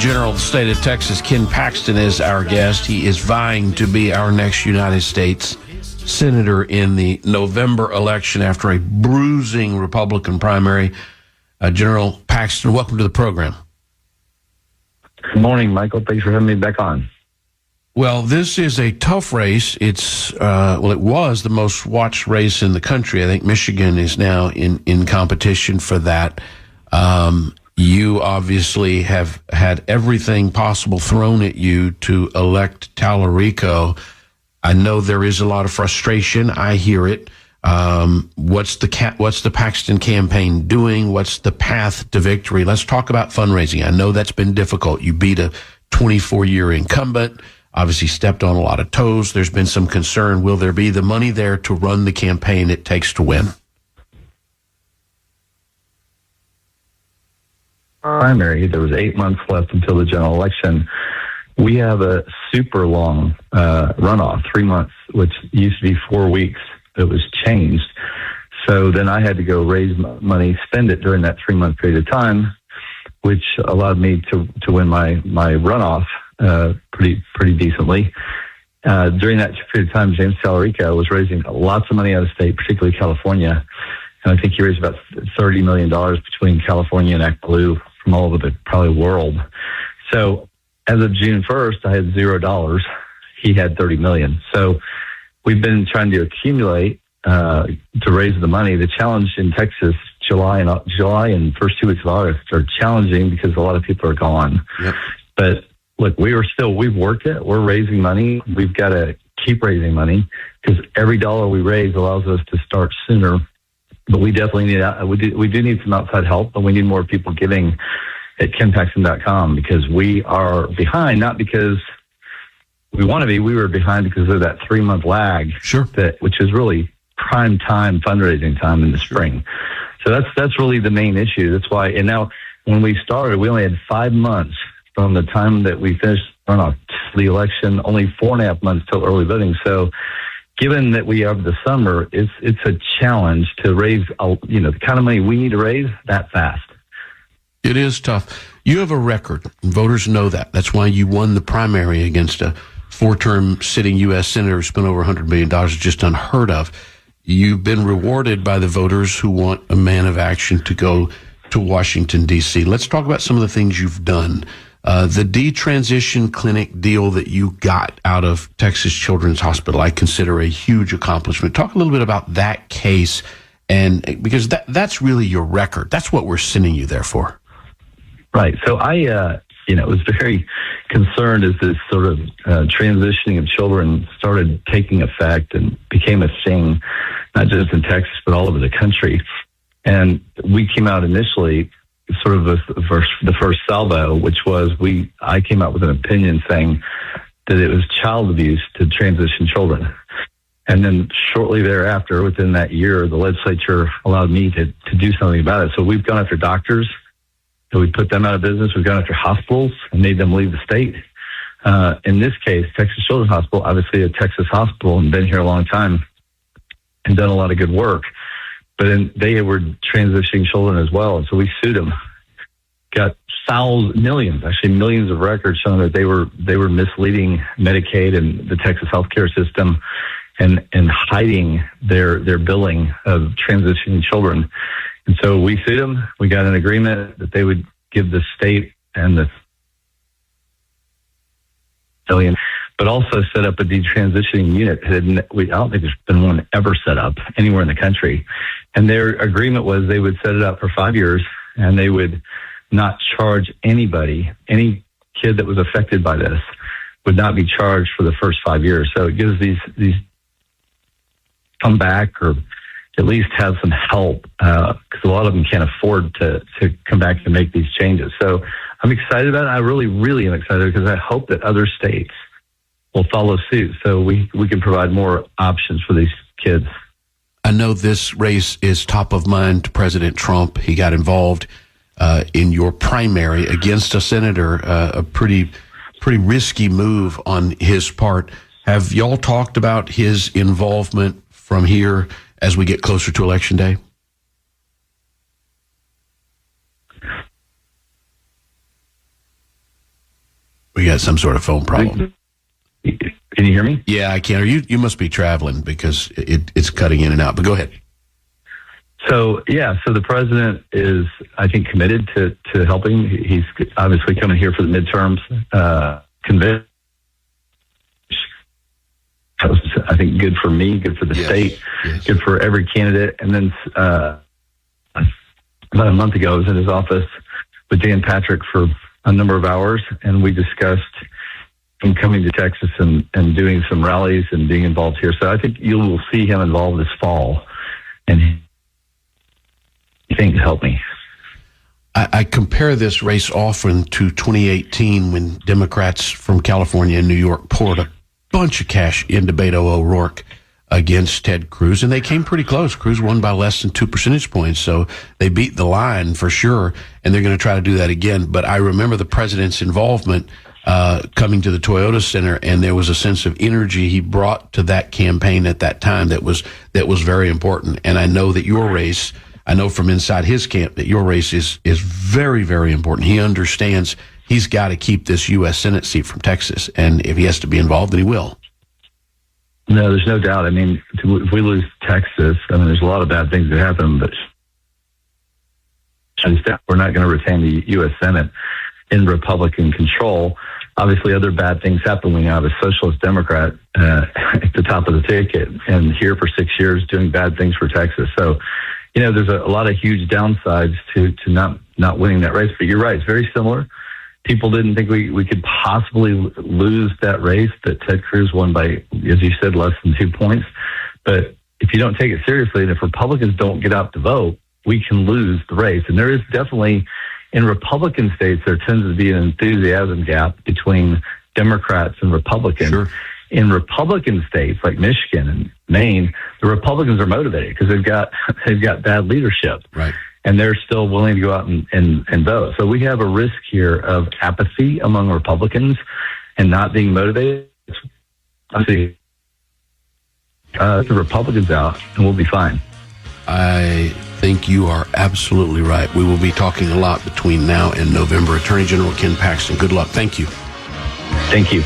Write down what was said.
General of the state of Texas, Ken Paxton, is our guest. He is vying to be our next United States Senator in the November election after a bruising Republican primary. General Paxton, welcome to the program. Good morning, Michael. Thanks for having me back on. Well, this is a tough race. It was the most watched race in the country. I think Michigan is now in competition for that. You obviously have had everything possible thrown at you to elect Tallarico. I know there is a lot of frustration. I hear it. What's the Paxton campaign doing? What's the path to victory? Let's talk about fundraising. I know that's been difficult. You beat a 24-year incumbent, obviously stepped on a lot of toes. There's been some concern. Will there be the money there to run the campaign it takes to win? Primary, there was 8 months left until the general election. We have a super long runoff, 3 months, which used to be 4 weeks. It was changed. So then I had to go raise money, spend it during that 3 month period of time, which allowed me to win my runoff pretty decently. During that period of time, James Tallarico was raising lots of money out of state, particularly California. And I think he raised about $30 million between California and Act Blue from all over the probably world. So as of June 1st, I had $0. He had $30 million. So we've been trying to accumulate to raise the money. The challenge in Texas, July and first 2 weeks of August are challenging because a lot of people are gone. Yep. But look, we've worked it. We're raising money. We've got to keep raising money because every dollar we raise allows us to start sooner. But we definitely we do need some outside help, but we need more people giving at kenpaxton.com because we are behind, not because we want to be. We were behind because of that 3 month lag, Sure. Which is really prime time fundraising time in the spring. So that's really the main issue. That's why. And now when we started, we only had 5 months from the time that we finished the election, only 4.5 months till early voting. So given that we have the summer, it's a challenge to raise, the kind of money we need to raise that fast. It is tough. You have a record. Voters know that. That's why you won the primary against a 4-term sitting U.S. senator who spent over $100 million. It's just unheard of. You've been rewarded by the voters who want a man of action to go to Washington, D.C. Let's talk about some of the things you've done. The detransition clinic deal that you got out of Texas Children's Hospital, I consider a huge accomplishment. Talk a little bit about that case, and because that's really your record. That's what we're sending you there for. Right. So I, was very concerned as this sort of transitioning of children started taking effect and became a thing, not just in Texas, but all over the country. And we came out initially sort of the first salvo, which was I came out with an opinion saying that it was child abuse to transition children. And then shortly thereafter, within that year, the legislature allowed me to do something about it. So we've gone after doctors, and we put them out of business. We've gone after hospitals and made them leave the state. In this case, Texas Children's Hospital, obviously a Texas hospital and been here a long time and done a lot of good work. But then they were transitioning children as well. And so we sued them. Got millions of records showing that they were misleading Medicaid and the Texas healthcare system and hiding their billing of transitioning children. And so we sued them. We got an agreement that they would give the state and the billion, but also set up a detransitioning unit. I don't think there's been one ever set up anywhere in the country. And their agreement was they would set it up for 5 years and they would not charge anybody. Any kid that was affected by this would not be charged for the first 5 years. So it gives these come back or at least have some help because a lot of them can't afford to come back and make these changes. So I'm excited about it. I really, really am excited because I hope that other states will follow suit so we can provide more options for these kids. I know this race is top of mind to President Trump. He got involved in your primary against a senator, a pretty risky move on his part. Have y'all talked about his involvement from here as we get closer to Election Day? We got some sort of phone problem. Can you hear me? Yeah, I can. Or you must be traveling because it's cutting in and out. But go ahead. So the president is, I think, committed to helping. He's obviously coming here for the midterms. Convinced. That was, I think, good for me, good for the state, good for every candidate. And then about a month ago, I was in his office with Dan Patrick for a number of hours, and we discussed him coming to Texas and doing some rallies and being involved here. So I think you will see him involved this fall, and he thinks help me. I compare this race often to 2018 when Democrats from California and New York poured a bunch of cash into Beto O'Rourke against Ted Cruz, and they came pretty close. Cruz won by less than 2 percentage points, so they beat the line for sure, and they're going to try to do that again. But I remember the president's involvement coming to the Toyota Center, and there was a sense of energy he brought to that campaign at that time that was very important. And I know that your race, I know from inside his camp that your race is very, very important. He understands he's got to keep this U.S. Senate seat from Texas, and if he has to be involved, then he will. No, there's no doubt. I mean, if we lose Texas, I mean, there's a lot of bad things that happen, but we're not going to retain the U.S. Senate in Republican control. Obviously, other bad things happen when you have a socialist Democrat at the top of the ticket and here for 6 years doing bad things for Texas. So, there's a lot of huge downsides to not winning that race. But you're right, it's very similar. People didn't think we could possibly lose that race, that Ted Cruz won by, as you said, less than 2 points. But if you don't take it seriously, and if Republicans don't get out to vote, we can lose the race. And there is definitely, in Republican states, there tends to be an enthusiasm gap between Democrats and Republicans. Sure. In Republican states like Michigan and Maine, the Republicans are motivated because they've got bad leadership. Right. And they're still willing to go out and vote. So we have a risk here of apathy among Republicans and not being motivated. I see the Republicans out, and we'll be fine. I think you are absolutely right. We will be talking a lot between now and November. Attorney General Ken Paxton, good luck. Thank you. Thank you.